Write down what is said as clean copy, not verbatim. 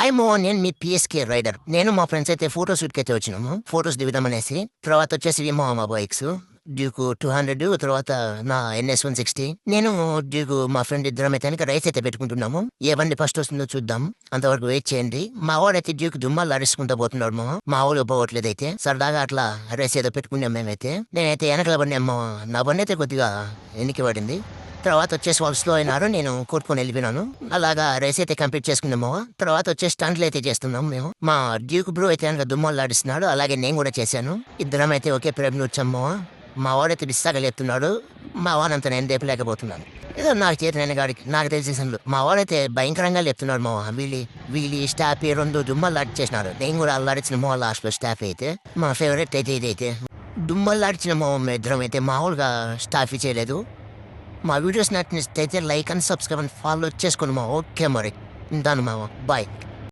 Hi Mohan, నేను మీ PSK rider. నేను మా ఫ్రెండ్స్ అయితే ఫోటో షూట్కి అయితే వచ్చినాము. ఫొటోస్ దిగుదామనేసి. తర్వాత వచ్చేసి మా బైక్స్ డ్యూకు 200, తర్వాత నా NS 160. నేను డ్యూకు మా ఫ్రెండ్ ఇద్దరం అయితే కనుక రైస్ అయితే పెట్టుకుంటున్నాము. ఏ బండి ఫస్ట్ వస్తుందో చూద్దాం. అంతవరకు వెయిట్ చేయండి. మా వాడైతే డ్యూకు దుమ్మాలు అరుచుకుంటూ పోతున్నాడు. మా ఊళ్ళో పోవట్లేదు అయితే సరదాగా అట్లా రేస్ ఏదో పెట్టుకున్నాం మేమైతే. నేనైతే వెనకల బండి నా బండి అయితే కొద్దిగా వెనక్కి పడింది. తర్వాత వచ్చేసి వాళ్ళు స్లో అయినారు, నేను కొట్టుకొని వెళ్ళిపోయినాను. అలాగా రేస్ అయితే కంప్లీట్ చేసుకున్నాము. తర్వాత వచ్చేసి స్టంట్లు అయితే చేస్తున్నాం మేము. మా డ్యూక్ బ్రో అయితే కనుక దుమ్మాలు ఆడిస్తున్నాడు, అలాగే నేను కూడా చేశాను. ఇద్దరం అయితే ఒకే ప్రేమలో వచ్చాము. మా వాడైతే బిస్సాగా లేపుతున్నాడు, మా వాడంతా నేను లేపలేకపోతున్నాను. ఏదో నాకు చేతి నేను గాడికి నాకు తెలిసేసాను. మా వాడైతే భయంకరంగా లేపుతున్నాడు. వీళ్ళి స్టాఫ్ 2 దుమ్మలు ఆడిచేసినారు. నేను కూడా అల్లాడిచిన లాస్ట్లో స్టాఫ్ అయితే మా ఫేవరెట్ అయితే ఇదైతే దుమ్మలు ఆడిచిన ఇద్దరం అయితే మామూలుగా స్టాఫ్ చేయలేదు. మా వీడియోస్ నచ్చినట్టయితే like and subscribe and follow చేసుకోండి ఓకే మరి. ఉంటాను బాయ్.